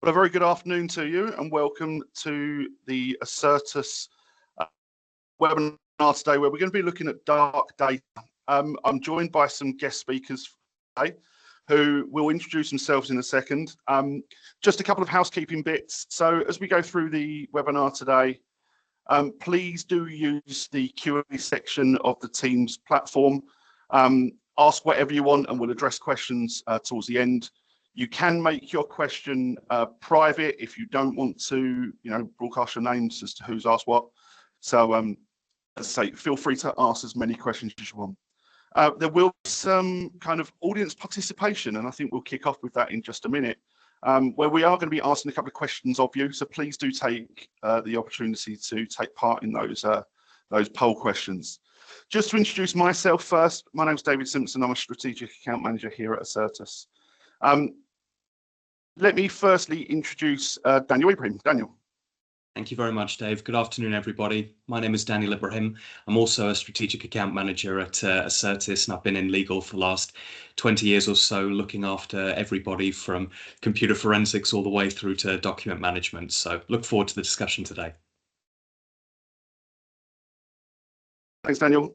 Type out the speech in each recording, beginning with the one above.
Well, a very good afternoon to you and welcome to the Ascertus webinar today, where we're going to be looking at dark data. I'm joined by some guest speakers today who will introduce themselves in a second. Just a couple of housekeeping bits. So as we go through the webinar today, please do use the Q&A section of the Teams platform. Ask whatever you want and we'll address questions towards the end. You can make your question private if you don't want to, broadcast your names as to who's asked what. So, as I say, feel free to ask as many questions as you want. There will be some kind of audience participation, and I think we'll kick off with that in just a minute, where we are going to be asking a couple of questions of you. So please do take the opportunity to take part in those poll questions. Just to introduce myself first, my name is David Simpson. I'm a strategic account manager here at Ascertus. Let me firstly introduce Daniel Ibrahim. Daniel. Thank you very much, Dave. Good afternoon, everybody. My name is Daniel Ibrahim. I'm also a strategic account manager at Ascertus, and I've been in legal for the last 20 years or so, looking after everybody from computer forensics all the way through to document management. So look forward to the discussion today. Thanks, Daniel.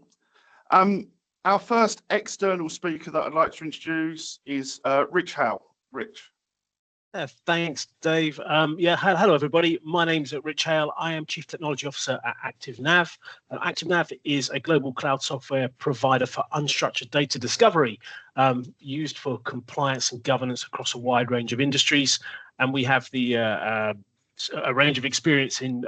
Our first external speaker that I'd like to introduce is Hale. Rich. Thanks, Dave. Hello, everybody. My name's Rich Hale. I am Chief Technology Officer at ActiveNav. ActiveNav is a global cloud software provider for unstructured data discovery, used for compliance and governance across a wide range of industries. And we have a range of experience in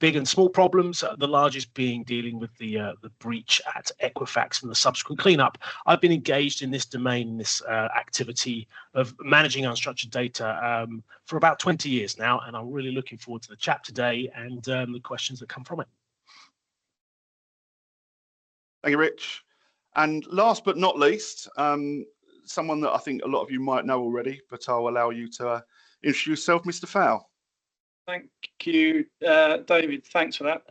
big and small problems, the largest being dealing with the breach at Equifax and the subsequent cleanup. I've been engaged in this domain, this activity of managing unstructured data for about 20 years now, and I'm really looking forward to the chat today and the questions that come from it. Thank you, Rich. And last but not least, someone that I think a lot of you might know already, but I'll allow you to introduce yourself, Mr. Fowle. Thank you, David. Thanks for that.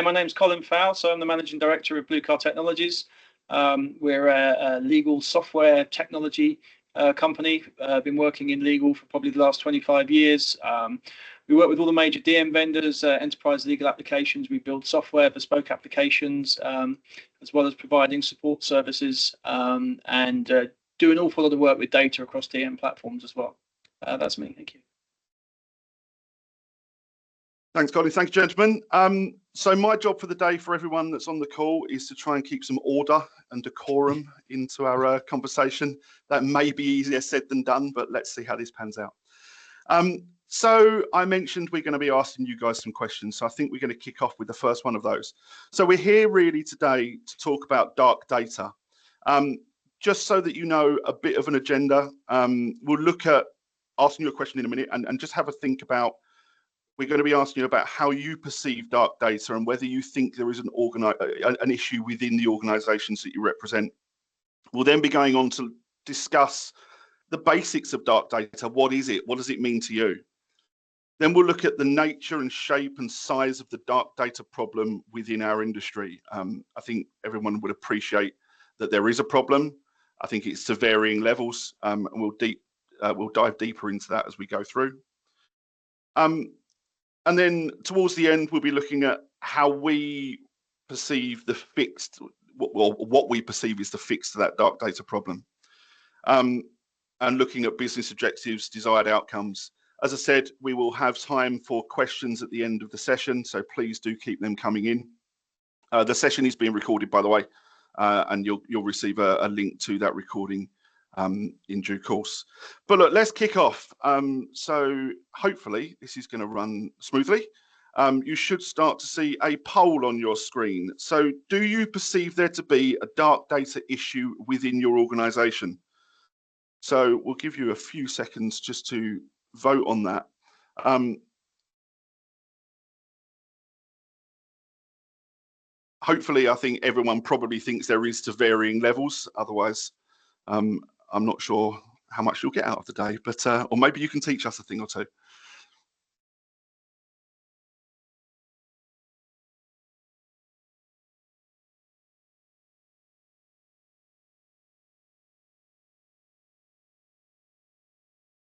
My name's Colin Fowle, so I'm the Managing Director of Blue Car Technologies. We're a legal software technology company. Been working in legal for probably the last 25 years. We work with all the major DM vendors, enterprise legal applications. We build software, bespoke applications, as well as providing support services and do an awful lot of work with data across DM platforms as well. That's me. Thank you. Thanks, Colin. Thanks, gentlemen. So my job for the day for everyone that's on the call is to try and keep some order and decorum into our conversation. That may be easier said than done, but let's see how this pans out. So I mentioned we're going to be asking you guys some questions. So I think we're going to kick off with the first one of those. So we're here really today to talk about dark data. Just so that you know a bit of an agenda, we'll look at asking you a question in a minute and just have a think about. We're going to be asking you about how you perceive dark data and whether you think there is an issue within the organisations that you represent. We'll then be going on to discuss the basics of dark data. What is it? What does it mean to you? Then we'll look at the nature and shape and size of the dark data problem within our industry. I think everyone would appreciate that there is a problem. I think it's to varying levels, and we'll dive deeper into that as we go through. And then towards the end, we'll be looking at how we perceive the fix, what we perceive is the fix to that dark data problem, and looking at business objectives, desired outcomes. As I said, we will have time for questions at the end of the session, so please do keep them coming in. The session is being recorded, by the way, and you'll receive a link to that recording in due course. But look, let's kick off. So hopefully this is going to run smoothly. You should start to see a poll on your screen. So do you perceive there to be a dark data issue within your organization? So we'll give you a few seconds just to vote on that. Hopefully, I think everyone probably thinks there is to varying levels. Otherwise, I'm not sure how much you'll get out of the day, but or maybe you can teach us a thing or two.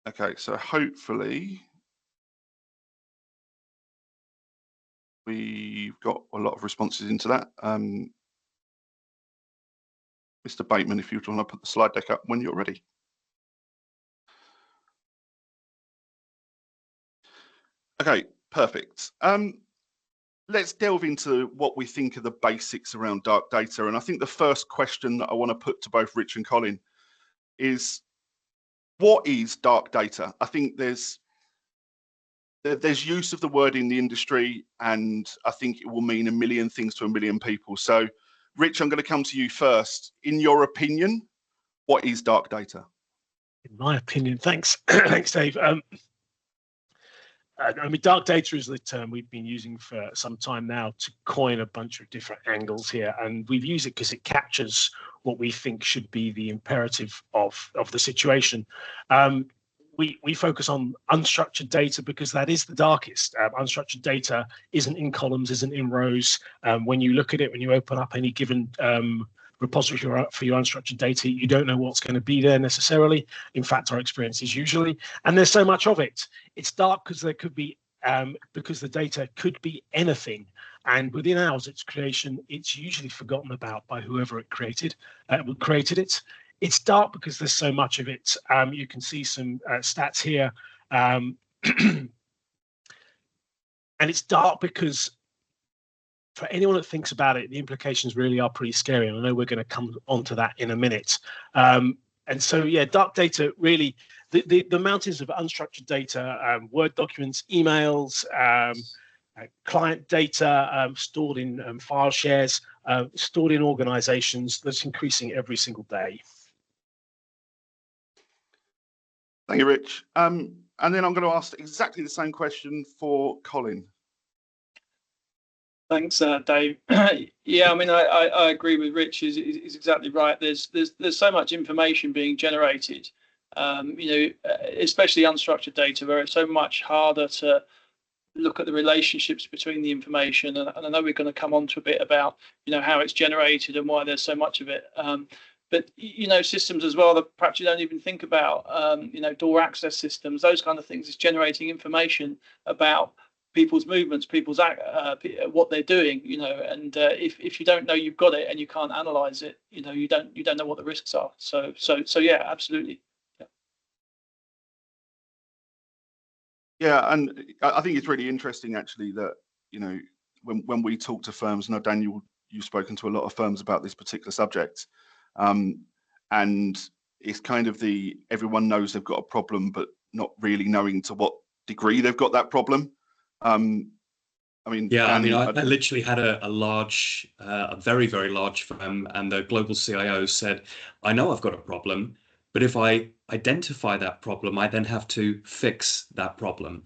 Okay, so hopefully we've got a lot of responses into that. Mr. Bateman, if you want to put the slide deck up when you're ready. Okay, perfect. Let's delve into what we think are the basics around dark data. And I think the first question that I want to put to both Rich and Colin is, what is dark data? I think there's use of the word in the industry, and I think it will mean a million things to a million people. So, Rich, I'm going to come to you first. In your opinion, what is dark data? In my opinion, thanks, thanks, Dave. I mean, dark data is the term we've been using for some time now to coin a bunch of different angles here, and we've used it because it captures what we think should be the imperative of the situation. We focus on unstructured data because that is the darkest. Unstructured data isn't in columns, isn't in rows. When you look at it, when you open up any given repository for your unstructured data, you don't know what's going to be there necessarily. In fact, our experience is usually, and there's so much of it. It's dark because there could be, because the data could be anything. And within hours its creation, it's usually forgotten about by whoever it created it. It's dark because there's so much of it. You can see some stats here. And it's dark because for anyone that thinks about it, the implications really are pretty scary. And I know we're going to come onto that in a minute. And so, yeah, dark data really, the mountains of unstructured data, Word documents, emails, client data stored in file shares, stored in organizations, that's increasing every single day. Thank you, Rich. And then I'm going to ask exactly the same question for Colin. Thanks, Dave. Yeah, I mean, I agree with Rich. He's exactly right. There's so much information being generated, especially unstructured data, where it's so much harder to look at the relationships between the information. And I know we're going to come on to a bit about, how it's generated and why there's so much of it. But, systems as well that perhaps you don't even think about, door access systems, those kind of things, is generating information about people's movements, people's what they're doing, and if you don't know you've got it and you can't analyze it, you don't know what the risks are. So yeah, absolutely. Yeah, and I think it's really interesting actually that, when we talk to firms, now Daniel, you've spoken to a lot of firms about this particular subject, and it's kind of everyone knows they've got a problem, but not really knowing to what degree they've got that problem. I literally had a very, very large firm, and the global CIO said, I know I've got a problem, but if I identify that problem, I then have to fix that problem.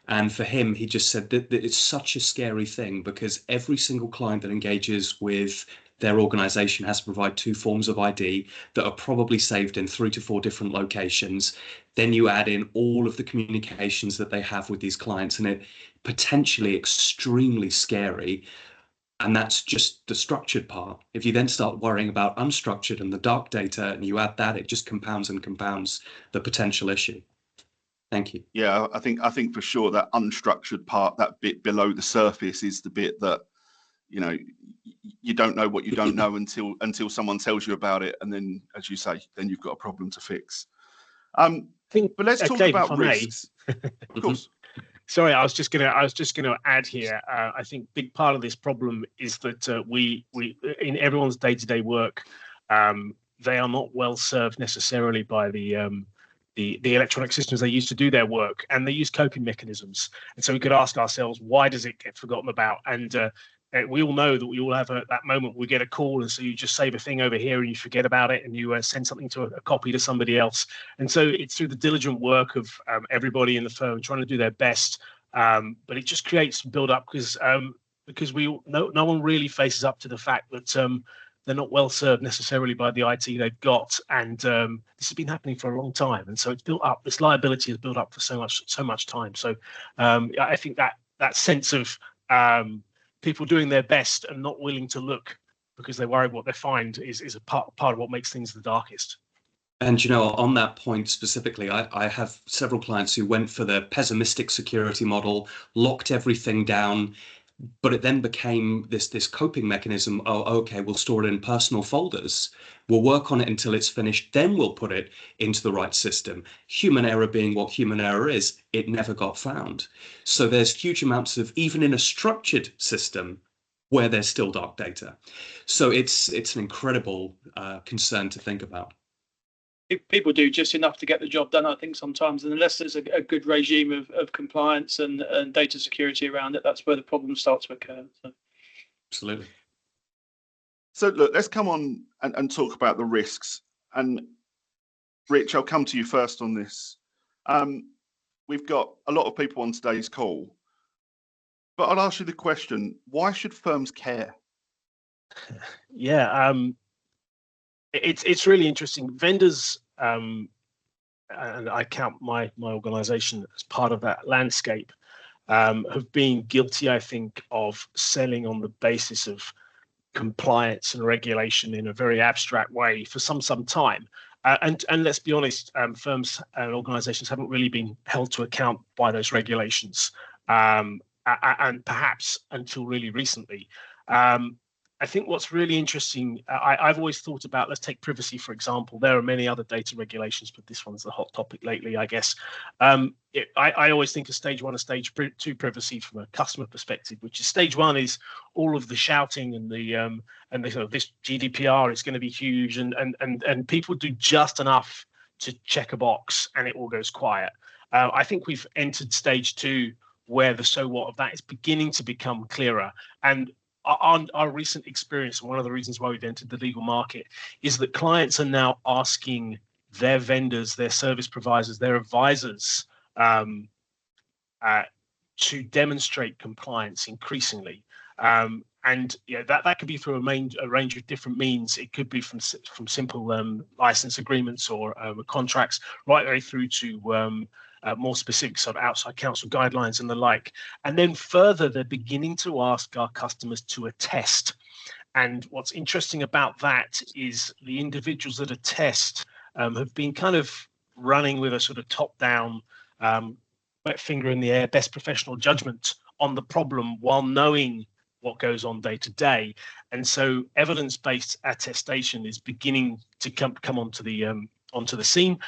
And for him, he just said that it's such a scary thing because every single client that engages with their organization has to provide 2 forms of ID that are probably saved in 3 to 4 different locations. Then you add in all of the communications that they have with these clients, and it potentially extremely scary. And that's just the structured part. If you then start worrying about unstructured and the dark data and you add that, it just compounds and compounds the potential issue. Thank you. Yeah, I think for sure that unstructured part, that bit below the surface, is the bit that, you don't know what you don't know until someone tells you about it, and then, as you say, then you've got a problem to fix. But let's talk Dave, about risks. Of course. Sorry, I was just gonna add here. I think big part of this problem is that we in everyone's day-to-day work, they are not well served necessarily by the electronic systems they use to do their work, and they use coping mechanisms. And so we could ask ourselves, why does it get forgotten about? And we all know that we all have that moment we get a call, and so you just save a thing over here and you forget about it, and you send something to a copy to somebody else. And so it's through the diligent work of everybody in the firm trying to do their best, but it just creates build up because no one really faces up to the fact that they're not well served necessarily by the IT they've got, and this has been happening for a long time, and so it's built up. This liability is built up for so much time. So I think that sense of people doing their best and not willing to look because they worry what they find is a part of what makes things the darkest. And, you know, on that point specifically, I have several clients who went for the pessimistic security model, locked everything down, but it then became this coping mechanism. Oh, okay, we'll store it in personal folders. We'll work on it until it's finished. Then we'll put it into the right system. Human error being what human error is, it never got found. So there's huge amounts of, even in a structured system, where there's still dark data. So it's an incredible concern to think about. People do just enough to get the job done, I think, sometimes, and unless there's a good regime of compliance and data security around it, that's where the problems start to occur. So. Absolutely. So look, let's come on and talk about the risks. And Rich, I'll come to you first on this. We've got a lot of people on today's call, but I'll ask you the question, why should firms care? Yeah, it's really interesting. Vendors, and I count my organization as part of that landscape, have been guilty, I think, of selling on the basis of compliance and regulation in a very abstract way for some time. And let's be honest, firms and organizations haven't really been held to account by those regulations, and perhaps until really recently. I think what's really interesting, I've always thought about, let's take privacy, for example. There are many other data regulations, but this one's the hot topic lately, I guess. I always think of stage 1 and stage 2 privacy from a customer perspective, which is stage 1 is all of the shouting and the sort of this GDPR is going to be huge, and people do just enough to check a box and it all goes quiet. I think we've entered stage 2 where the so what of that is beginning to become clearer. And our recent experience, and one of the reasons why we've entered the legal market, is that clients are now asking their vendors, their service providers, their advisors to demonstrate compliance increasingly. And yeah, that could be through a range of different means. It could be from simple license agreements or contracts, right the way through to more specific sort of outside counsel guidelines and the like. And then further, they're beginning to ask our customers to attest. And what's interesting about that is the individuals that attest have been kind of running with a sort of top-down, wet finger in the air, best professional judgment on the problem while knowing what goes on day to day. And so evidence-based attestation is beginning to come onto the scene.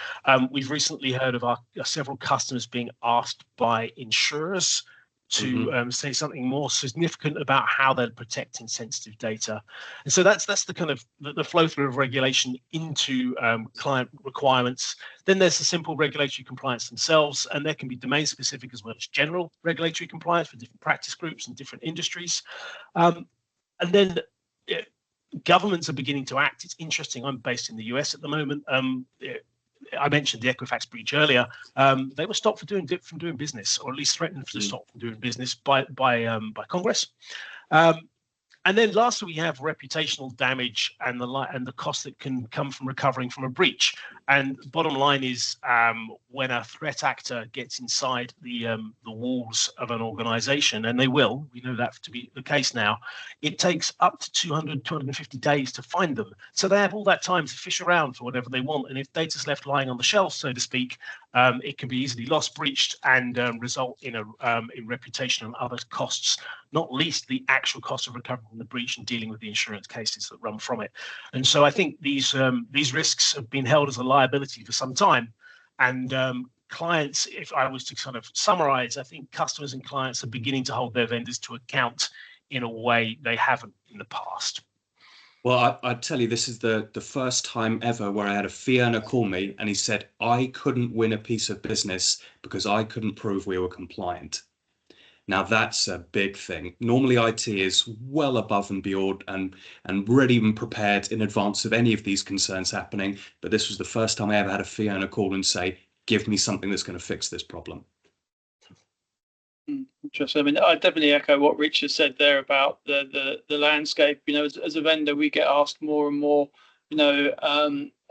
We've recently heard of our several customers being asked by insurers to say something more significant about how they're protecting sensitive data. And so that's the kind of the flow through of regulation into client requirements. Then there's the simple regulatory compliance themselves, and there can be domain specific as well as general regulatory compliance for different practice groups and different industries. And then governments are beginning to act. It's interesting. I'm based in the US at the moment. I mentioned the Equifax breach earlier. They were stopped from doing business, or at least threatened to stop from doing business by Congress. And then lastly, we have reputational damage and the cost that can come from recovering from a breach. And bottom line is, when a threat actor gets inside the walls of an organization, and they will, we know that to be the case now, it takes up to 250 days to find them. So they have all that time to fish around for whatever they want. And if data's left lying on the shelf, so to speak, it can be easily lost, breached, and result in reputation and other costs, not least the actual cost of recovering from the breach and dealing with the insurance cases that run from it. And so I think these risks have been held as a liability for some time. And clients, if I was to kind of summarize, I think customers and clients are beginning to hold their vendors to account in a way they haven't in the past. Well, I tell you, this is the first time ever where I had a fee earner call me and he said, I couldn't win a piece of business because I couldn't prove we were compliant. Now, that's a big thing. Normally, IT is well above and beyond and ready and prepared in advance of any of these concerns happening. But this was the first time I ever had a fee earner call and say, give me something that's going to fix this problem. Interesting. I mean, I definitely echo what Richard said there about the landscape. You know, as a vendor, we get asked more and more, you know,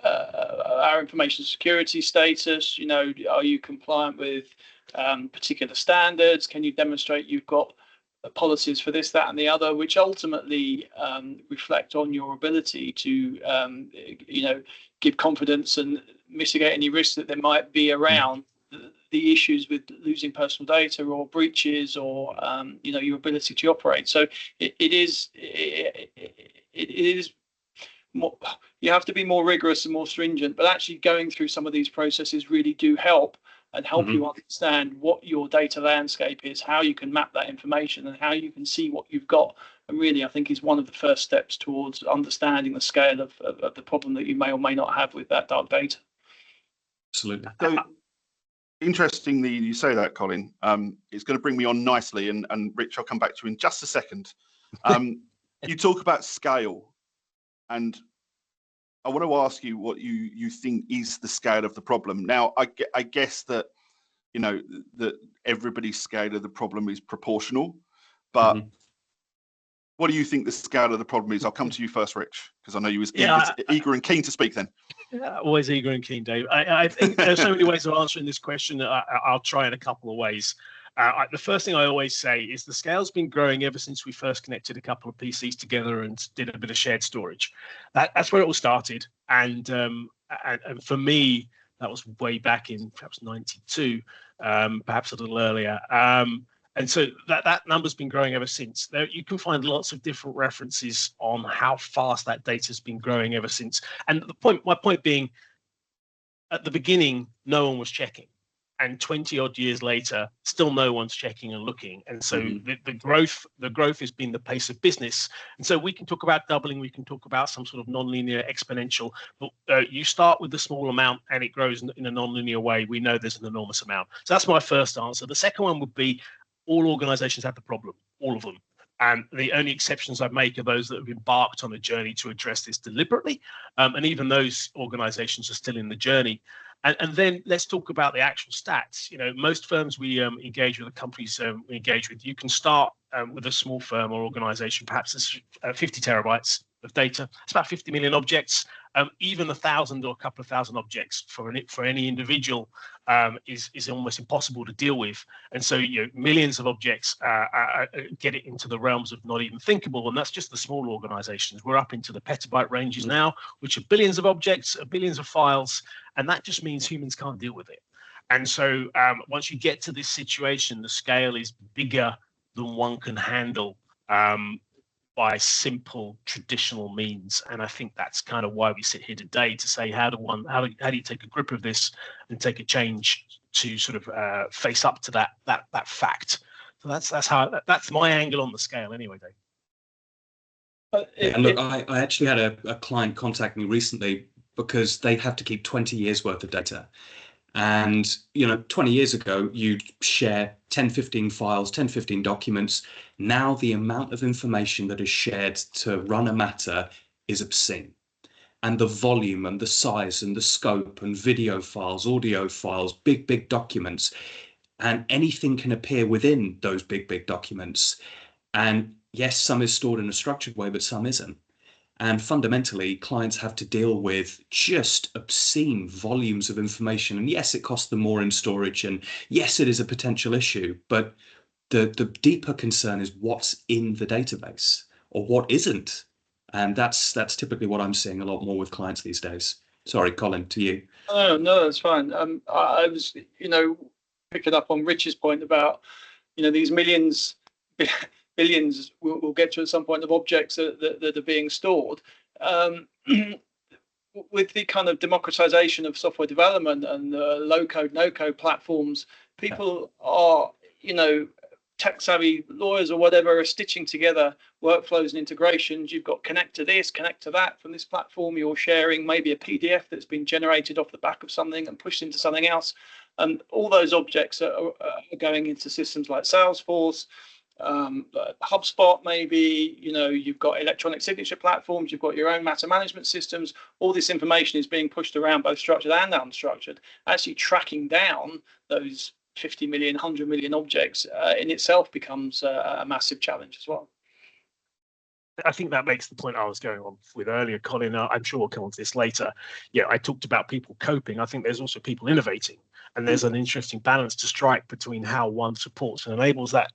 our information security status, you know, are you compliant with particular standards? Can you demonstrate you've got policies for this, that, and the other, which ultimately reflect on your ability to, give confidence and mitigate any risks that there might be around the issues with losing personal data or breaches or, your ability to operate. So it is more, you have to be more rigorous and more stringent, but actually going through some of these processes really do help you understand what your data landscape is, how you can map that information, and how you can see what you've got. And really, I think is one of the first steps towards understanding the scale of the problem that you may or may not have with that dark data. Absolutely. So, interestingly, you say that, Colin. It's going to bring me on nicely, and Rich, I'll come back to you in just a second. You talk about scale, and I want to ask you what you think is the scale of the problem. Now, I guess that that everybody's scale of the problem is proportional, but what do you think the scale of the problem is? I'll come to you first, Rich, because I know you was eager and keen to speak then. Yeah, always eager and keen, Dave. I think there's so many ways of answering this question. I'll try in a couple of ways. The first thing I always say is the scale's been growing ever since we first connected a couple of PCs together and did a bit of shared storage. That's where it all started. And for me, that was way back in perhaps 92, perhaps a little earlier. And so that number's been growing ever since. There, you can find lots of different references on how fast that data's been growing ever since. And my point being, at the beginning, no one was checking. And 20 odd years later, still no one's checking and looking. And so the growth has been the pace of business. And so we can talk about doubling, we can talk about some sort of nonlinear exponential, but you start with the small amount and it grows in a nonlinear way. We know there's an enormous amount. So that's my first answer. The second one would be all organizations have the problem, all of them. And the only exceptions I make are those that have embarked on a journey to address this deliberately. And even those organizations are still in the journey. And then let's talk about the actual stats. Most firms we engage with, the companies we engage with, you can start with a small firm or organization, perhaps it's 50 terabytes of data. It's about 50 million objects. Even 1,000 or a couple of thousand objects for any individual is almost impossible to deal with. And so millions of objects get it into the realms of not even thinkable. And that's just the small organizations. We're up into the petabyte ranges now, which are billions of objects, billions of files. And that just means humans can't deal with it. And so once you get to this situation, the scale is bigger than one can handle by simple traditional means. And I think that's kind of why we sit here today to say, how do you take a grip of this and take a change to sort of face up to that fact. So that's my angle on the scale anyway, Dave. And look, I actually had a client contact me recently because they have to keep 20 years worth of data. And, 20 years ago, you'd share 10, 15 files, 10, 15 documents. Now the amount of information that is shared to run a matter is obscene. And the volume and the size and the scope and video files, audio files, big documents, and anything can appear within those big documents. And yes, some is stored in a structured way, but some isn't. And fundamentally, clients have to deal with just obscene volumes of information. And yes, it costs them more in storage. And yes, it is a potential issue. But the deeper concern is what's in the database or what isn't. And that's typically what I'm seeing a lot more with clients these days. Sorry, Colin, to you. Oh, no, that's fine. I was, picking up on Rich's point about, these millions, billions we'll get to at some point of objects that are being stored. With the kind of democratization of software development and low code, no code platforms, people are, tech savvy lawyers or whatever are stitching together workflows and integrations. You've got connect to this, connect to that from this platform. You're sharing maybe a PDF that's been generated off the back of something and pushed into something else. And all those objects are going into systems like Salesforce, HubSpot, maybe, you've got electronic signature platforms, you've got your own matter management systems. All this information is being pushed around, both structured and unstructured. Actually tracking down those 50 million, 100 million objects in itself becomes a massive challenge as well. I think that makes the point I was going on with earlier, Colin. I'm sure we'll come on to this later. Yeah, I talked about people coping. I think there's also people innovating, and there's an interesting balance to strike between how one supports and enables that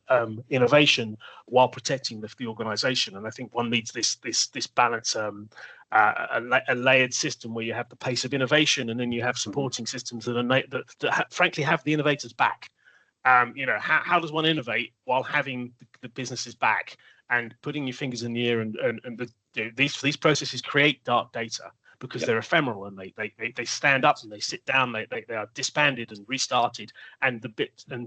innovation while protecting the organization. And I think one needs this balance, a layered system where you have the pace of innovation, and then you have supporting systems that frankly have the innovators back. How does one innovate while having the businesses back and putting your fingers in the air? And these processes create dark data because they're ephemeral, and they stand up and they sit down, they are disbanded and restarted, and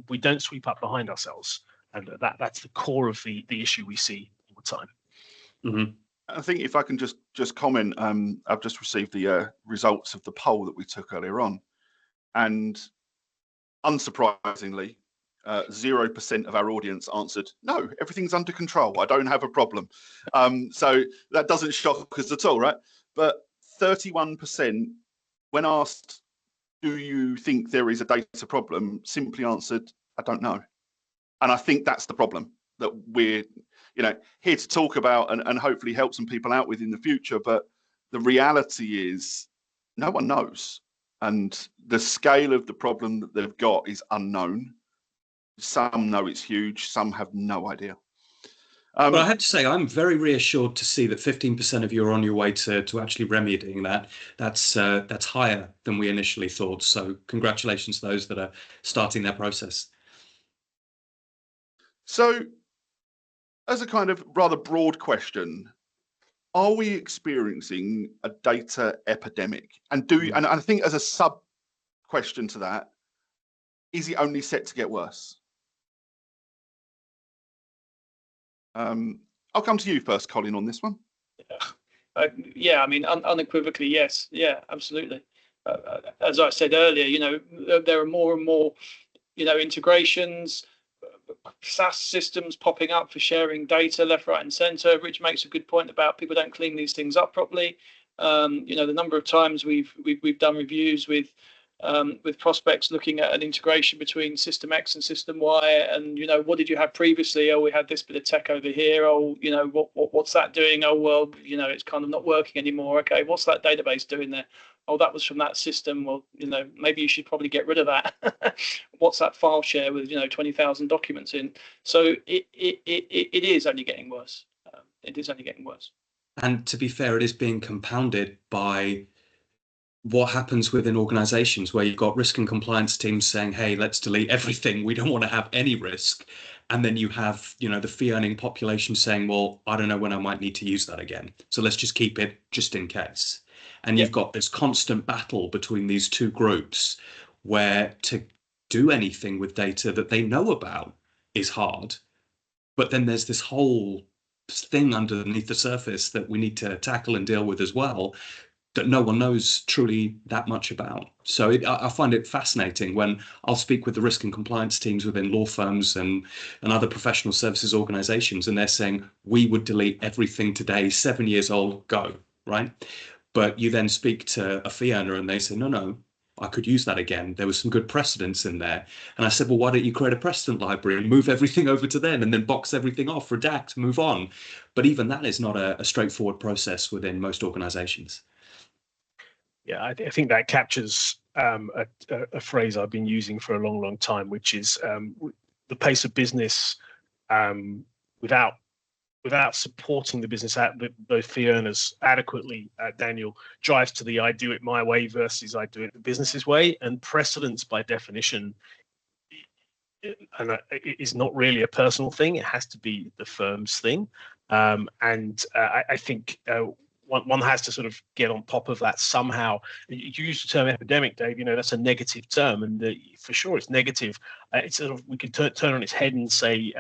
we don't sweep up behind ourselves, and that's the core of the issue we see all the time. Mm-hmm. I think if I can just comment, I've just received the results of the poll that we took earlier on, and unsurprisingly, 0% of our audience answered, no, everything's under control. I don't have a problem. So that doesn't shock us at all, right? But 31%, when asked, do you think there is a data problem, simply answered, I don't know. And I think that's the problem that we're here to talk about and hopefully help some people out with in the future. But the reality is no one knows. And the scale of the problem that they've got is unknown. Some know it's huge, some have no idea. But I have to say, I'm very reassured to see that 15% of you are on your way to actually remedying that. That's higher than we initially thought. So congratulations to those that are starting their process. So as a kind of rather broad question, are we experiencing a data epidemic? And and I think as a sub question to that, is it only set to get worse? I'll come to you first, Colin, on this one. Yeah, I mean, unequivocally, yes. Yeah, absolutely. As I said earlier, there are more and more, integrations, SaaS systems popping up for sharing data left, right, and centre. Rich makes a good point about people don't clean these things up properly. The number of times we've done reviews with prospects looking at an integration between system X and system Y, and what did you have previously? Oh, we had this bit of tech over here. Oh, what's that doing? Oh, well, it's kind of not working anymore. Okay, what's that database doing there? Oh, that was from that system. Well, maybe you should probably get rid of that. What's that file share with 20,000 documents in? So it is only getting worse. It is only getting worse. And to be fair, it is being compounded by what happens within organizations where you've got risk and compliance teams saying, hey, let's delete everything. We don't want to have any risk. And then you have, the fee earning population saying, well, I don't know when I might need to use that again. So let's just keep it just in case. And you've got this constant battle between these two groups where to do anything with data that they know about is hard. But then there's this whole thing underneath the surface that we need to tackle and deal with as well, that no one knows truly that much about. So I find it fascinating when I'll speak with the risk and compliance teams within law firms and other professional services organizations, and they're saying, we would delete everything today, 7 years old, go, right? But you then speak to a fee earner and they say, no, I could use that again. There was some good precedents in there. And I said, well, why don't you create a precedent library and move everything over to then and then box everything off, redact, move on. But even that is not a straightforward process within most organizations. Yeah, I think that captures a phrase I've been using for a long, long time, which is the pace of business without supporting the business, those fee earners adequately, Daniel, drives to the I do it my way versus I do it the business's way. And precedence, by definition, is not really a personal thing. It has to be the firm's thing. I think one has to sort of get on top of that somehow. You use the term epidemic, Dave. That's a negative term, and for sure it's negative. It's sort of, we could turn on its head and say,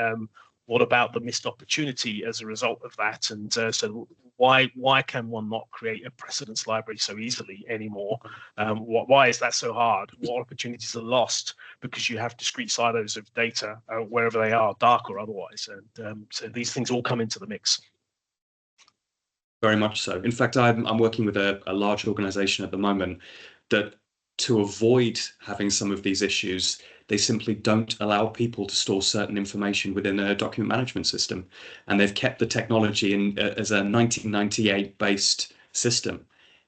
what about the missed opportunity as a result of that? And so why can one not create a precedence library so easily anymore? Why is that so hard? What opportunities are lost because you have discrete silos of data wherever they are, dark or otherwise? And so these things all come into the mix. Very much so. In fact, I'm working with a large organization at the moment that, to avoid having some of these issues, they simply don't allow people to store certain information within a document management system. And they've kept the technology as a 1998 based system.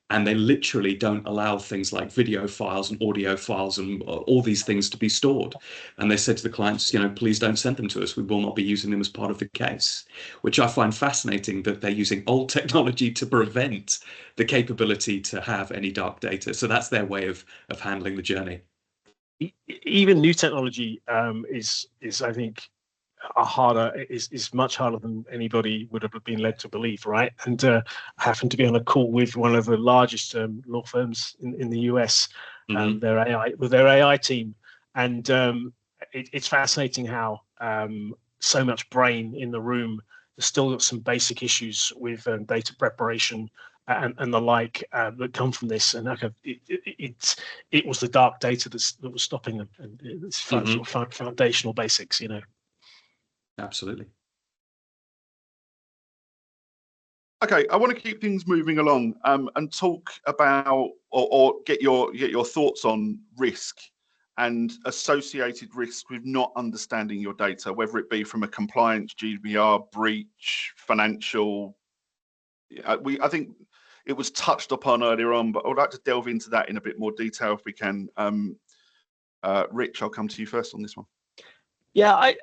And they literally don't allow things like video files and audio files and all these things to be stored. And they said to the clients, please don't send them to us. We will not be using them as part of the case, which I find fascinating, that they're using old technology to prevent the capability to have any dark data. So that's their way of handling the journey. Even new technology is I think is much harder than anybody would have been led to believe, right? And I happened to be on a call with one of the largest law firms in the US, their AI team, and it's fascinating how so much brain in the room. There's still got some basic issues with data preparation and the like that come from this, and it was the dark data that was stopping them, and it's sort of foundational basics, Absolutely. Okay, I want to keep things moving along and talk about or get your thoughts on risk and associated risk with not understanding your data, whether it be from a compliance, GDPR, breach, financial. I think it was touched upon earlier on, but I would like to delve into that in a bit more detail if we can. Rich, I'll come to you first on this one. Yeah,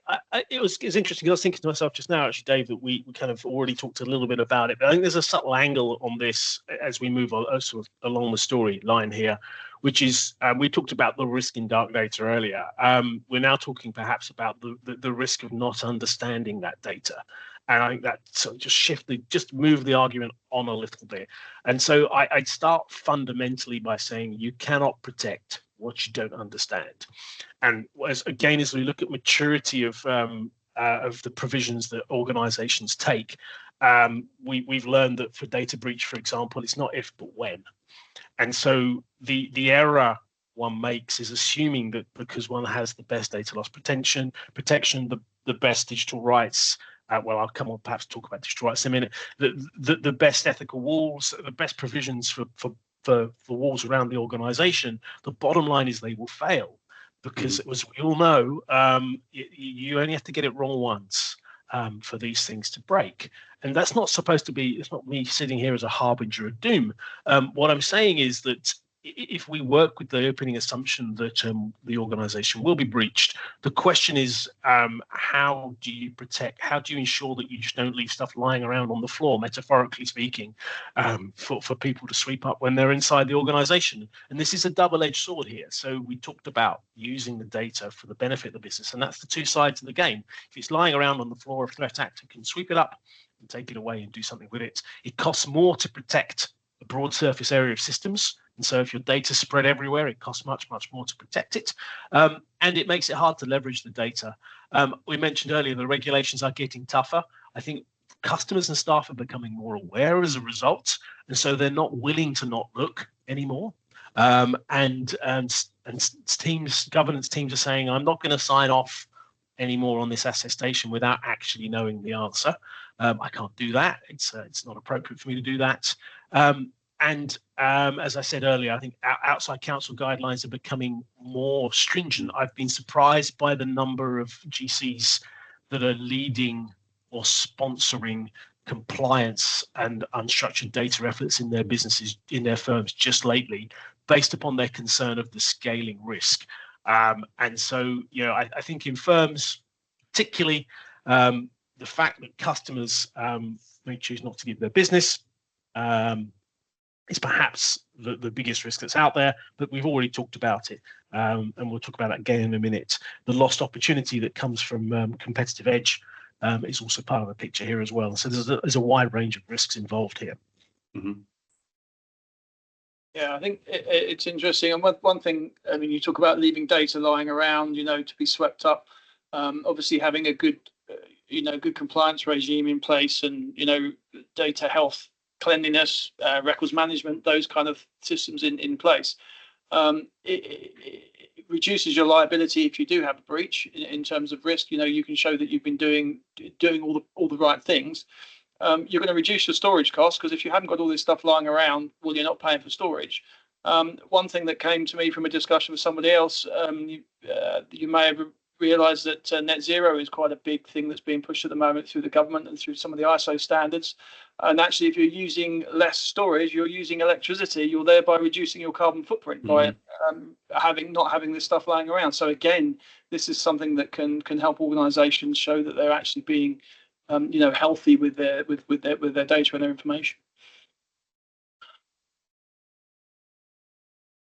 it was interesting. I was thinking to myself just now, actually, Dave, that we kind of already talked a little bit about it, but I think there's a subtle angle on this as we move on, sort of along the storyline here, which is we talked about the risk in dark data earlier. We're now talking perhaps about the risk of not understanding that data. And I think that sort of just move the argument on a little bit. And so I'd start fundamentally by saying you cannot protect what you don't understand. And as we look at maturity of the provisions that organizations take, we've learned that for data breach, for example, it's not if but when. And so the error one makes is assuming that because one has the best data loss protection, the best digital rights. Well, I'll come on perhaps talk about digital rights in a minute. The best ethical walls, the best provisions for walls around the organization. The bottom line is they will fail because, as we all know, you only have to get it wrong once for these things to break. And that's not supposed to be. It's not me sitting here as a harbinger of doom. What I'm saying is that if we work with the opening assumption that the organization will be breached, the question is, how do you protect, how do you ensure that you just don't leave stuff lying around on the floor, metaphorically speaking, for people to sweep up when they're inside the organization? And this is a double-edged sword here. So we talked about using the data for the benefit of the business, and that's the two sides of the game. If it's lying around on the floor, a threat actor can sweep it up and take it away and do something with it. It costs more to protect a broad surface area of systems. And so if your data spread everywhere, it costs much, much more to protect it. And it makes it hard to leverage the data. We mentioned earlier the regulations are getting tougher. I think customers and staff are becoming more aware as a result. And so they're not willing to not look anymore. And teams, governance teams are saying, I'm not going to sign off anymore on this attestation without actually knowing the answer. I can't do that. It's not appropriate for me to do that. And as I said earlier, I think outside council guidelines are becoming more stringent. I've been surprised by the number of GCs that are leading or sponsoring compliance and unstructured data efforts in their businesses, in their firms just lately, based upon their concern of the scaling risk. And so, I think in firms, particularly, the fact that customers may choose not to give their business is perhaps the biggest risk that's out there, but we've already talked about it, and we'll talk about that again in a minute. The lost opportunity that comes from competitive edge is also part of the picture here as well. So there's a wide range of risks involved here. Mm-hmm. Yeah, I think it's interesting. And one thing, I mean, you talk about leaving data lying around, to be swept up. Obviously, having a good compliance regime in place, and data health, cleanliness, records management, those kind of systems in place. It reduces your liability if you do have a breach in terms of risk. You can show that you've been doing all the right things. You're going to reduce your storage costs, because if you haven't got all this stuff lying around, well, you're not paying for storage. One thing that came to me from a discussion with somebody else, you may have realised that net zero is quite a big thing that's being pushed at the moment through the government and through some of the ISO standards. And actually, if you're using less storage, you're using electricity, you're thereby reducing your carbon footprint by not having this stuff lying around. So again, this is something that can help organisations show that they're actually being healthy with their data and their information.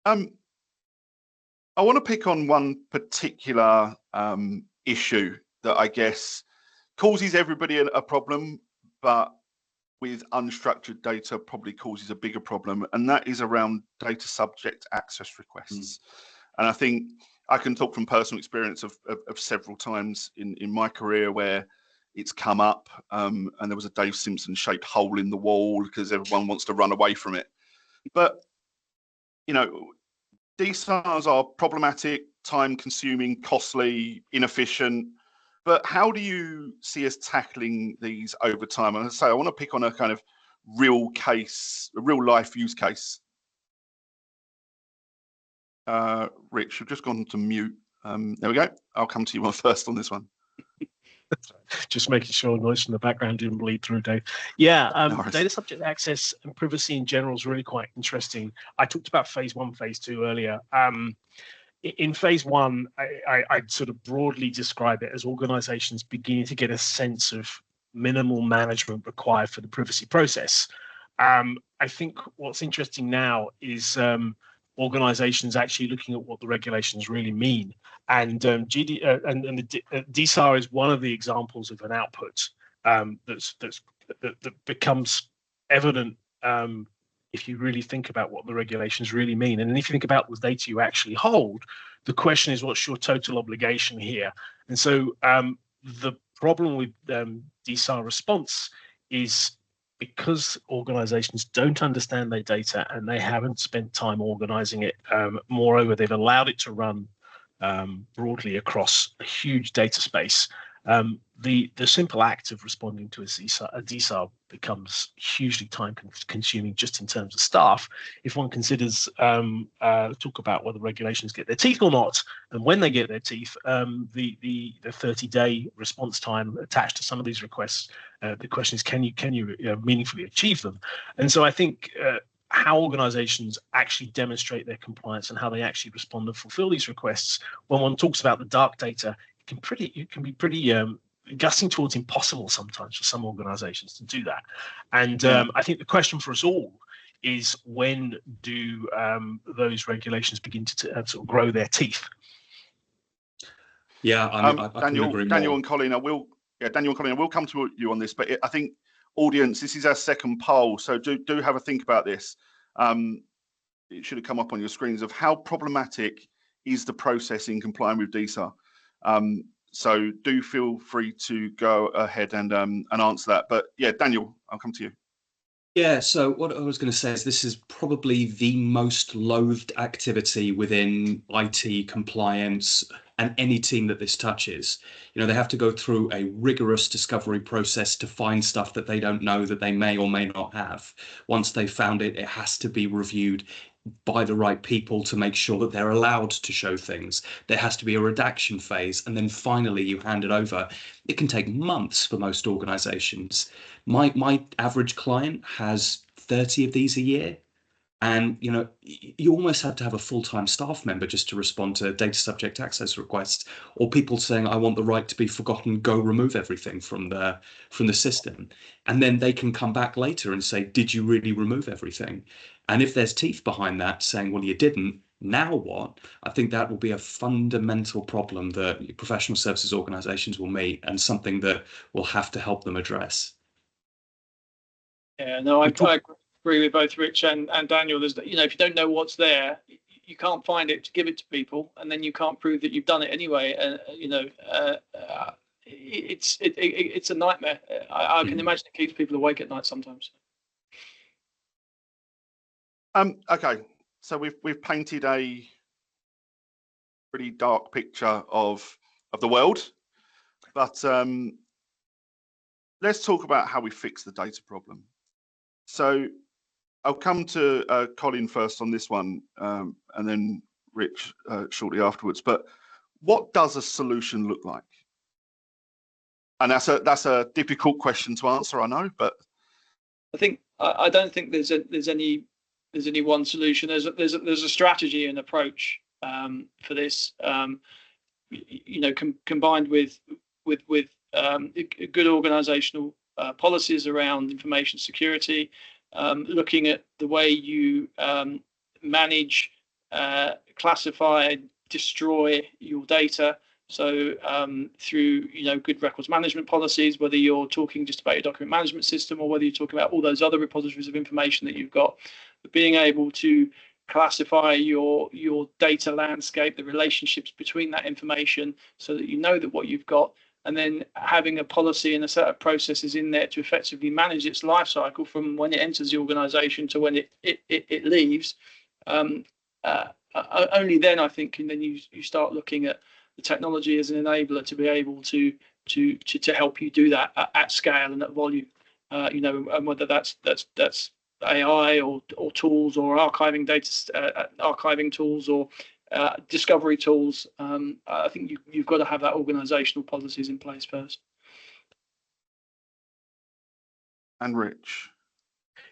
I want to pick on one particular issue that I guess causes everybody a problem, but with unstructured data probably causes a bigger problem, and that is around data subject access requests. And I think I can talk from personal experience of several times in my career where it's come up and there was a Dave Simpson shaped hole in the wall because everyone wants to run away from it. But, you know, DSARs are problematic, time consuming, costly, inefficient. But how do you see us tackling these over time? And I say, I want to pick on a kind of real case, a real life use case. Rich, you've just gone to mute. There we go. I'll come to you first on this one. Just making sure noise from the background didn't bleed through, Dave. Yeah, No data subject access and privacy in general is really quite interesting. I talked about phase 1, phase 2 earlier. In phase 1, I'd sort of broadly describe it as organizations beginning to get a sense of minimal management required for the privacy process. I think what's interesting now is organizations actually looking at what the regulations really mean. And DSAR is one of the examples of an output that becomes evident if you really think about what the regulations really mean. And if you think about the data you actually hold, the question is, what's your total obligation here? And so the problem with DSAR response is because organizations don't understand their data and they haven't spent time organizing it. Moreover, they've allowed it to run broadly across a huge data space. The simple act of responding to a DSAR becomes hugely time consuming just in terms of staff. If one considers talk about whether regulations get their teeth or not, and when they get their teeth, the 30-day response time attached to some of these requests, the question is, can you meaningfully achieve them? And so I think how organizations actually demonstrate their compliance and how they actually respond and fulfill these requests, when one talks about the dark data, it can be pretty gusting towards impossible sometimes for some organizations to do that. And I think the question for us all is, when do those regulations begin to sort of grow their teeth? Yeah, I Daniel, agree Daniel more. and Colin, I will come to you on this, but I think, audience, this is our second poll, so do have a think about this. It should have come up on your screens of how problematic is the process in complying with DSAR. So do feel free to go ahead and answer that. But yeah, Daniel, I'll come to you. Yeah, so what I was going to say is this is probably the most loathed activity within IT compliance and any team that this touches. You know, they have to go through a rigorous discovery process to find stuff that they don't know that they may or may not have. Once they've found it, it has to be reviewed by the right people to make sure that they're allowed to show things. There has to be a redaction phase, and then finally you hand it over. It can take months for most organizations. My average client has 30 of these a year. And, you know, you almost have to have a full-time staff member just to respond to data subject access requests, or people saying, I want the right to be forgotten, go remove everything from the system. And then they can come back later and say, did you really remove everything? And if there's teeth behind that saying, well, you didn't, now what? I think that will be a fundamental problem that professional services organizations will meet, and something that we'll have to help them address. Yeah, no, I agree with both Rich and Daniel. There's, you know, if you don't know what's there, you can't find it to give it to people, and then you can't prove that you've done it anyway. It's a nightmare. I can imagine it keeps people awake at night sometimes. Okay, so we've painted a pretty dark picture of the world, but let's talk about how we fix the data problem. So I'll come to Colin first on this one, and then Rich shortly afterwards. But what does a solution look like? And that's a difficult question to answer, I know, but I don't think there's any one solution. There's a strategy and approach for this. Combined with good organizational policies around information security, looking at the way you manage, classify, destroy your data. So through good records management policies, whether you're talking just about your document management system or whether you're talking about all those other repositories of information that you've got, being able to classify your data landscape, the relationships between that information, so that you know that what you've got, and then having a policy and a set of processes in there to effectively manage its life cycle from when it enters the organization to when it leaves. Only then, I think, and then you start looking at the technology as an enabler to be able to help you do that at scale and at volume. And whether that's AI or tools or archiving data, archiving tools or discovery tools. I think you've got to have that organizational policies in place first. And Rich.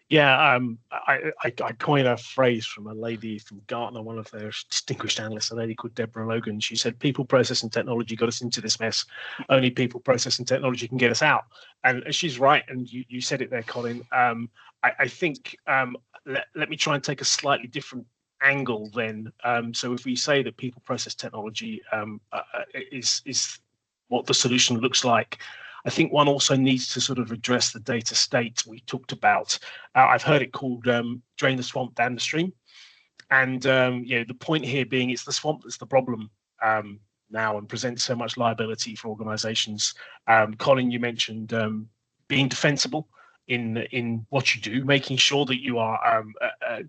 Yeah, I coined a phrase from a lady from Gartner, one of their distinguished analysts, a lady called Deborah Logan. She said, people, process, and technology got us into this mess. Only people, process, and technology can get us out. And she's right. And you said it there, Colin. I think, let me try and take a slightly different angle then. So if we say that people, process, technology is what the solution looks like, I think one also needs to sort of address the data state we talked about. I've heard it called drain the swamp down the stream. And the point here being it's the swamp that's the problem now and presents so much liability for organizations. Colin, you mentioned being defensible in what you do, making sure that you are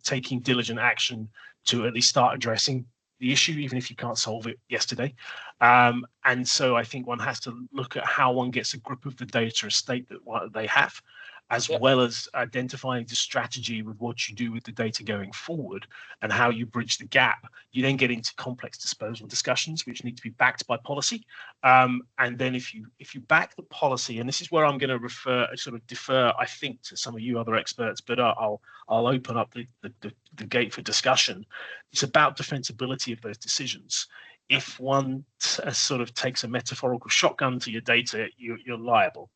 taking diligent action to at least start addressing the issue, even if you can't solve it yesterday. And so I think one has to look at how one gets a grip of the data estate that they have, as well as identifying the strategy with what you do with the data going forward and how you bridge the gap. You then get into complex disposal discussions, which need to be backed by policy. And then if you back the policy, and this is where I'm going to defer, I think, to some of you other experts, but I'll open up the gate for discussion. It's about defensibility of those decisions. If one sort of takes a metaphorical shotgun to your data, you're liable.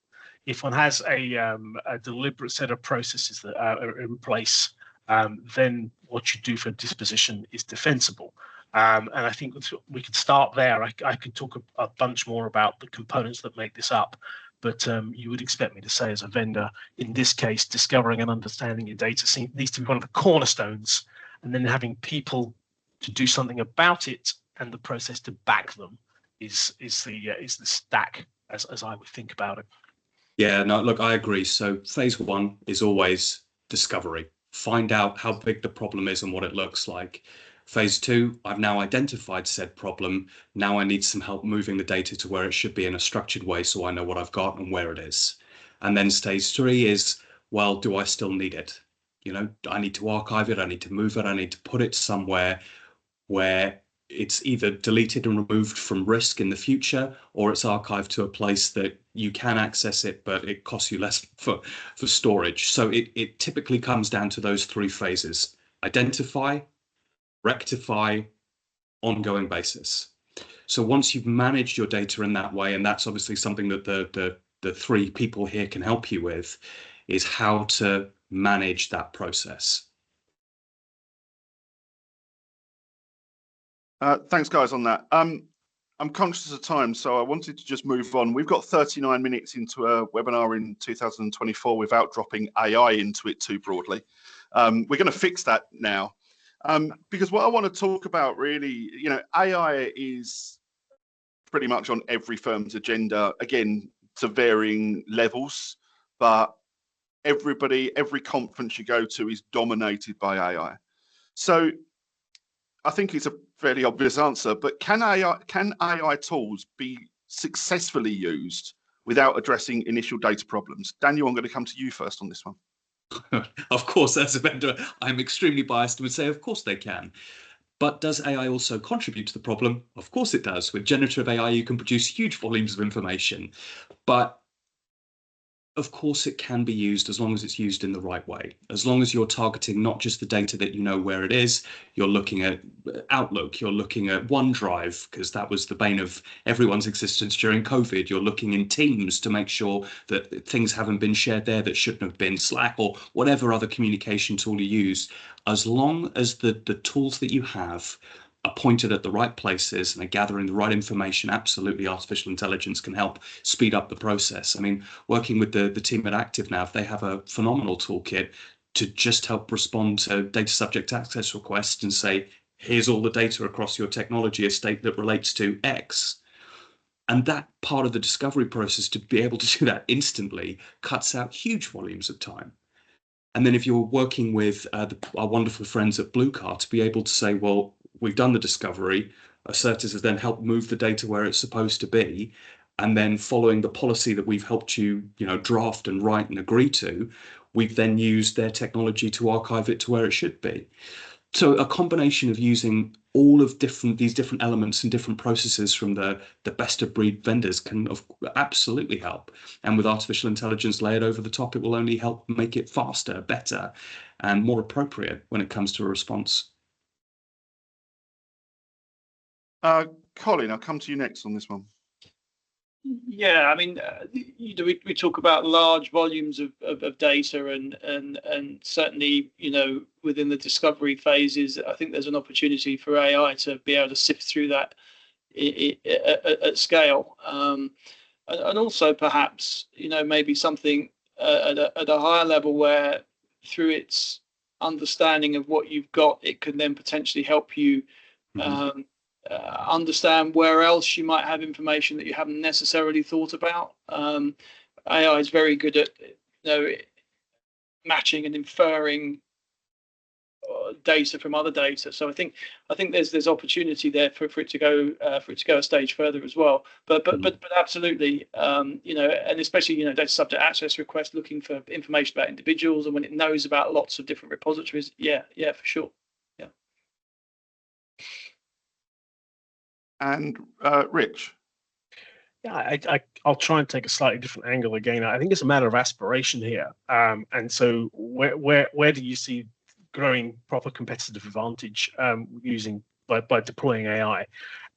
If one has a deliberate set of processes that are in place, then what you do for disposition is defensible. And I think we could start there. I could talk a bunch more about the components that make this up, but you would expect me to say, as a vendor, in this case, discovering and understanding your data needs to be one of the cornerstones, and then having people to do something about it and the process to back them is the stack as I would think about it. Yeah, no, look, I agree. So phase one is always discovery. Find out how big the problem is and what it looks like. Phase two, I've now identified said problem. Now I need some help moving the data to where it should be in a structured way so I know what I've got and where it is. And then stage three is, well, do I still need it? I need to archive it, I need to move it, I need to put it somewhere where it's either deleted and removed from risk in the future, or it's archived to a place that you can access it, but it costs you less for storage. So it typically comes down to those three phases: identify, rectify, ongoing basis. So once you've managed your data in that way, and that's obviously something that the three people here can help you with, is how to manage that process. Thanks, guys, on that. I'm conscious of time, so I wanted to just move on. We've got 39 minutes into a webinar in 2024 without dropping AI into it too broadly. We're going to fix that now, because what I want to talk about really, AI is pretty much on every firm's agenda, again, to varying levels, but every conference you go to is dominated by AI. So I think it's a fairly obvious answer, but can AI tools be successfully used without addressing initial data problems? Daniel, I'm going to come to you first on this one. Of course, as a vendor, I'm extremely biased and would say, of course they can. But does AI also contribute to the problem? Of course it does. With generative AI, you can produce huge volumes of information. But of course, it can be used as long as it's used in the right way. As long as you're targeting not just the data that you know where it is, you're looking at Outlook, you're looking at OneDrive, because that was the bane of everyone's existence during COVID. You're looking in Teams to make sure that things haven't been shared there that shouldn't have been, Slack, or whatever other communication tool you use. As long as the tools that you have are pointed at the right places and are gathering the right information, absolutely artificial intelligence can help speed up the process. I mean, working with the team at ActiveNav, they have a phenomenal toolkit to just help respond to data subject access requests and say, here's all the data across your technology estate that relates to X. And that part of the discovery process, to be able to do that instantly, cuts out huge volumes of time. And then if you're working with our wonderful friends at Bluecar, to be able to say, well, we've done the discovery, Ascertus has then helped move the data where it's supposed to be, and then following the policy that we've helped you, draft and write and agree to, we've then used their technology to archive it to where it should be. So a combination of using all of these different elements and different processes from the best of breed vendors can absolutely help. And with artificial intelligence layered over the top, it will only help make it faster, better, and more appropriate when it comes to a response. Colin, I'll come to you next on this one. Yeah, I mean, we talk about large volumes of data, and certainly, within the discovery phases, I think there's an opportunity for AI to be able to sift through that at scale, and also perhaps, maybe something at a higher level where, through its understanding of what you've got, it can then potentially help you understand where else you might have information that you haven't necessarily thought about. AI is very good at matching and inferring data from other data. So I think there's opportunity there for it to go a stage further as well. But absolutely, and especially data subject access requests looking for information about individuals, and when it knows about lots of different repositories, yeah, for sure. And Rich? Yeah, I'll try and take a slightly different angle again. I think it's a matter of aspiration here. And so where do you see growing proper competitive advantage using by deploying AI?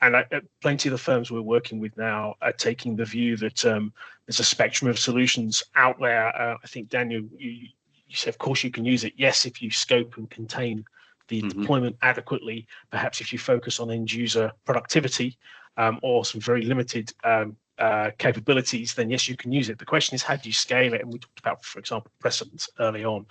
And plenty of the firms we're working with now are taking the view that there's a spectrum of solutions out there. I think, Daniel, you said, of course, you can use it. Yes, if you scope and contain the deployment adequately, perhaps if you focus on end user productivity or some very limited capabilities, then yes, you can use it. The question is, how do you scale it? And we talked about, for example, precedents early on.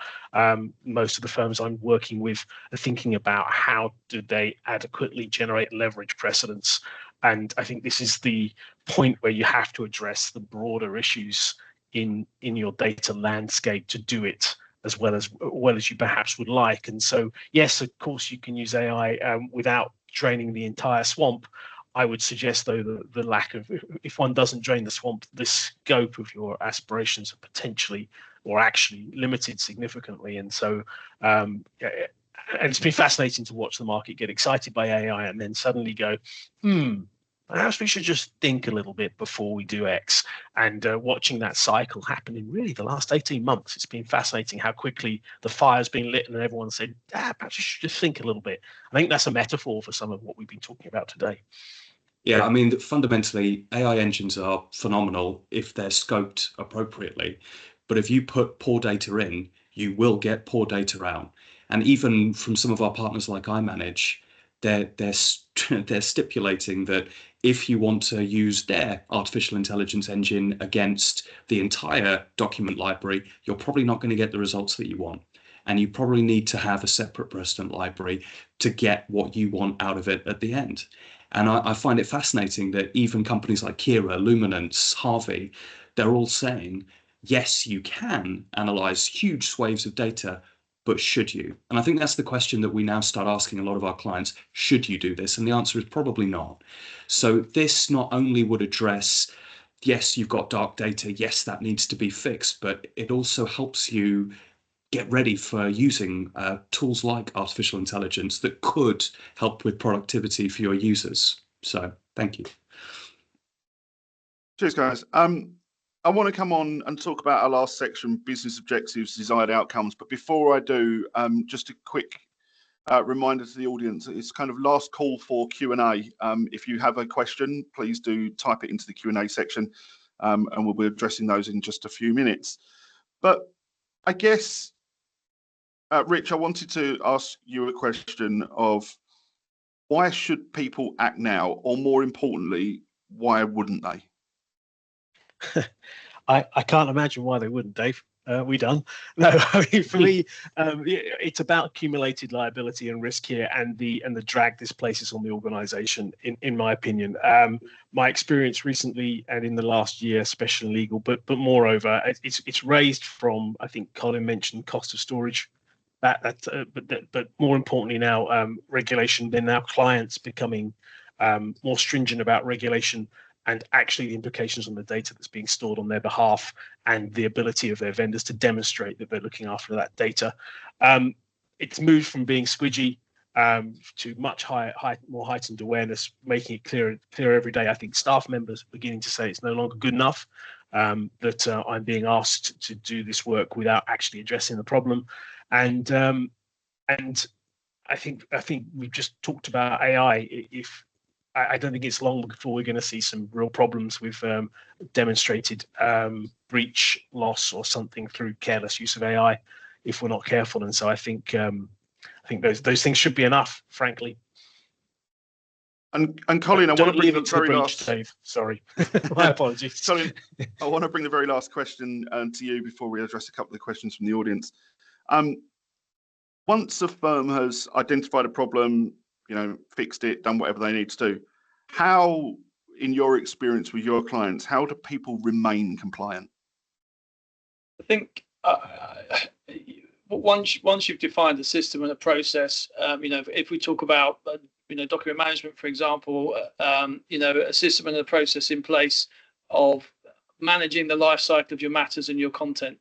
Most of the firms I'm working with are thinking about how do they adequately generate leverage precedents. And I think this is the point where you have to address the broader issues in your data landscape to do it as well as you perhaps would like. And so, yes, of course, you can use AI without draining the entire swamp. I would suggest, though, the lack of, if one doesn't drain the swamp, the scope of your aspirations are potentially or actually limited significantly. And so, and it's been fascinating to watch the market get excited by AI and then suddenly go, perhaps we should just think a little bit before we do X. And watching that cycle happen in really the last 18 months, it's been fascinating how quickly the fire's been lit and everyone said, perhaps you should just think a little bit. I think that's a metaphor for some of what we've been talking about today. Yeah, I mean, fundamentally, AI engines are phenomenal if they're scoped appropriately. But if you put poor data in, you will get poor data out. And even from some of our partners like iManage, they're stipulating that if you want to use their artificial intelligence engine against the entire document library, you're probably not going to get the results that you want. And you probably need to have a separate precedent library to get what you want out of it at the end. And I find it fascinating that even companies like Kira, Luminance, Harvey, they're all saying, yes, you can analyze huge swathes of data, but should you? And I think that's the question that we now start asking a lot of our clients, should you do this? And the answer is probably not. So this not only would address, yes, you've got dark data, yes, that needs to be fixed, but it also helps you get ready for using tools like artificial intelligence that could help with productivity for your users. So thank you. Cheers, guys. I want to come on and talk about our last section, business objectives, desired outcomes. But before I do, just a quick reminder to the audience, it's kind of last call for Q&A. If you have a question, please do type it into the Q&A section, and we'll be addressing those in just a few minutes. But I guess, Rich, I wanted to ask you a question of why should people act now? Or more importantly, why wouldn't they? I can't imagine why they wouldn't, Dave. We done? No, I mean, for me, it's about accumulated liability and risk here, and the drag this places on the organisation. In my opinion, my experience recently and in the last year, especially in legal, but moreover, it's raised from, I think Colin mentioned, cost of storage. But more importantly now, regulation. Then now clients becoming more stringent about regulation, and actually the implications on the data that's being stored on their behalf, and the ability of their vendors to demonstrate that they're looking after that data. It's moved from being squidgy to much more heightened awareness, making it clearer every day. I think staff members are beginning to say it's no longer good enough, that I'm being asked to do this work without actually addressing the problem. And I think we've just talked about AI. I don't think it's long before we're going to see some real problems with demonstrated breach, loss, or something through careless use of AI if we're not careful. And so I think those things should be enough, frankly. And Colin, I want to bring the very last. Dave. Sorry, my apologies. Colin, I want to bring the very last question to you before we address a couple of questions from the audience. Once a firm has identified a problem, fixed it, done whatever they need to do, how, in your experience with your clients, how do people remain compliant? I think once you've defined a system and a process, if we talk about document management, for example, a system and a process in place of managing the life cycle of your matters and your content,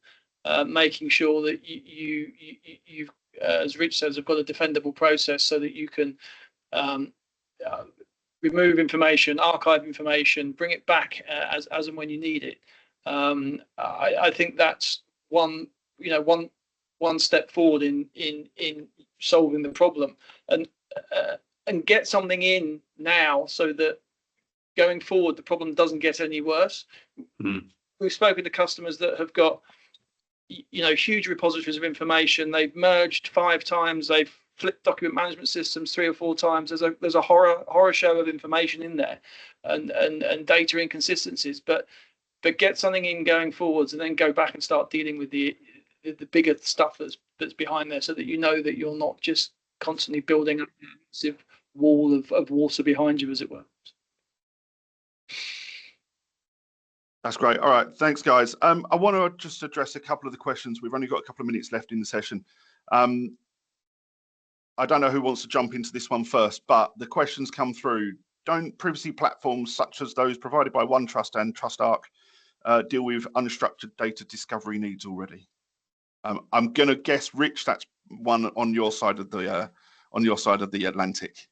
making sure that you've as Rich says, have got a defendable process so that you can remove information, archive information, bring it back as and when you need it. I think that's one step forward in solving the problem, and get something in now so that going forward the problem doesn't get any worse. We've spoken to customers that have got huge repositories of information. They've merged 5 times. They've flipped document management systems 3 or 4 times. There's a horror show of information in there, and data inconsistencies. But get something in going forwards, and then go back and start dealing with the bigger stuff that's behind there, so that that you're not just constantly building a massive wall of water behind you, as it were. That's great. All right, thanks, guys. I want to just address a couple of the questions. We've only got a couple of minutes left in the session. I don't know who wants to jump into this one first, but the questions come through. Don't privacy platforms such as those provided by OneTrust and TrustArc deal with unstructured data discovery needs already? I'm going to guess, Rich, that's one on your side of the Atlantic.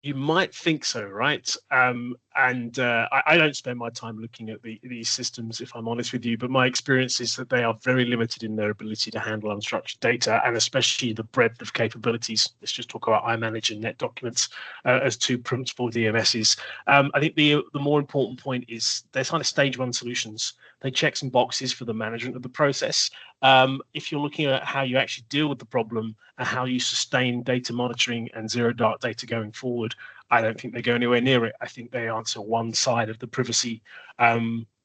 You might think so, right? I don't spend my time looking at these systems, if I'm honest with you, but my experience is that they are very limited in their ability to handle unstructured data, and especially the breadth of capabilities. Let's just talk about iManage and Net Documents as 2 principal DMSs. I think the more important point is they're kind of stage 1 solutions. They check some boxes for the management of the process. If you're looking at how you actually deal with the problem and how you sustain data monitoring and zero-dark data going forward, I don't think they go anywhere near it. I think they answer one side of the privacy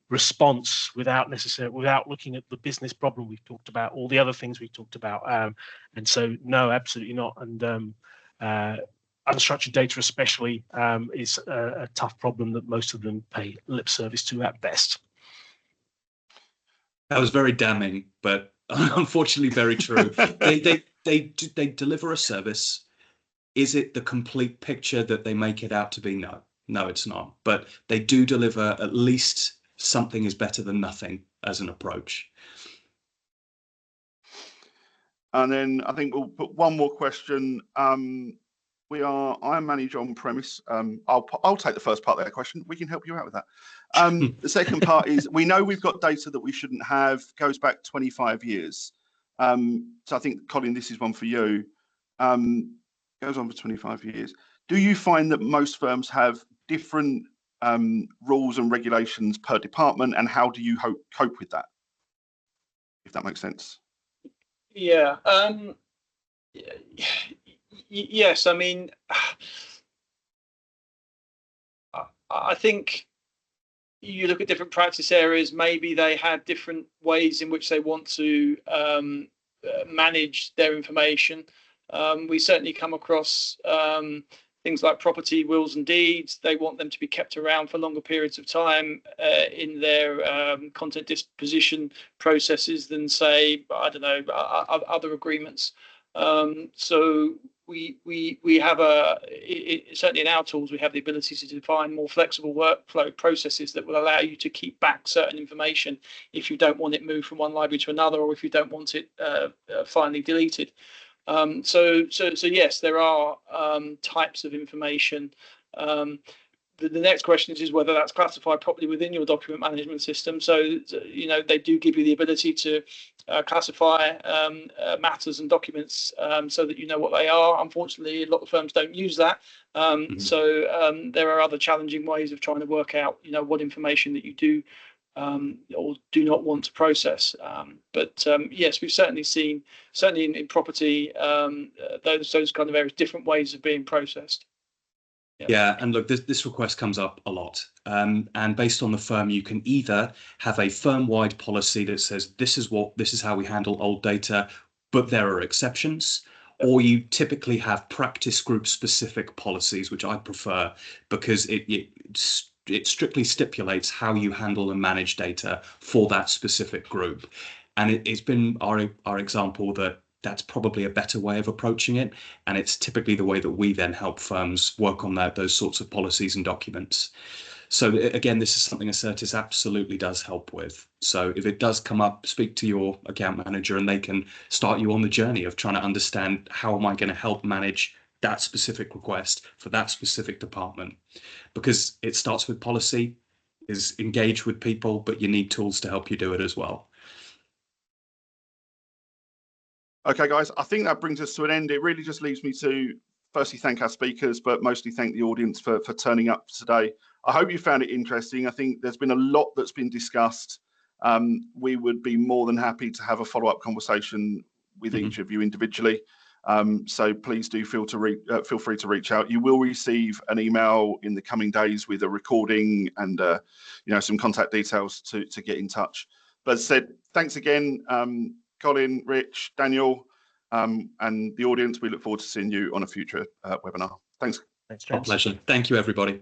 response without looking at the business problem we've talked about, all the other things we've talked about. And so, no, absolutely not. And unstructured data especially is a tough problem that most of them pay lip service to at best. That was very damning, but unfortunately very true. They deliver a service. Is it the complete picture that they make it out to be? No, it's not. But they do deliver at least something is better than nothing as an approach. And then I think we'll put one more question. I manage on premise. I'll take the first part of that question. We can help you out with that. The second part is, we know we've got data that we shouldn't have, goes back 25 years. So I think, Colin, this is one for you. Goes on for 25 years. Do you find that most firms have different rules and regulations per department, and how do you cope with that, if that makes sense? Yeah. Yes. I mean, I think you look at different practice areas. Maybe they had different ways in which they want to manage their information. We certainly come across things like property wills and deeds. They want them to be kept around for longer periods of time in their content disposition processes than, say, I don't know, other agreements. So we have certainly in our tools, we have the ability to define more flexible workflow processes that will allow you to keep back certain information if you don't want it moved from one library to another, or if you don't want it finally deleted. So yes, there are types of information. The next question is whether that's classified properly within your document management system. So, you know, they do give you the ability to classify matters and documents so that you know what they are. Unfortunately, a lot of firms don't use that. So there are other challenging ways of trying to work out, you know, what information that you do or do not want to process. But yes, we've certainly seen, in property, those kind of areas, different ways of being processed. Yeah, and look, this request comes up a lot. And based on the firm, you can either have a firm-wide policy that says this is how we handle old data, but there are exceptions, or you typically have practice group specific policies, which I prefer because it strictly stipulates how you handle and manage data for that specific group. And it's been our example that's probably a better way of approaching it. And it's typically the way that we then help firms work on those sorts of policies and documents. So again, this is something Ascertus absolutely does help with. So if it does come up, speak to your account manager and they can start you on the journey of trying to understand, how am I going to help manage that specific request for that specific department? Because it starts with policy, is engage with people, but you need tools to help you do it as well. Okay, guys, I think that brings us to an end. It really just leaves me to firstly thank our speakers, but mostly thank the audience for turning up today. I hope you found it interesting. I think there's been a lot that's been discussed. We would be more than happy to have a follow-up conversation with each of you individually. So please do feel free to reach out. You will receive an email in the coming days with a recording and you know, some contact details to get in touch. But as I said, thanks again, Colin, Rich, Daniel, and the audience. We look forward to seeing you on a future webinar. Thanks. Thanks, James. Our pleasure. Thank you, everybody.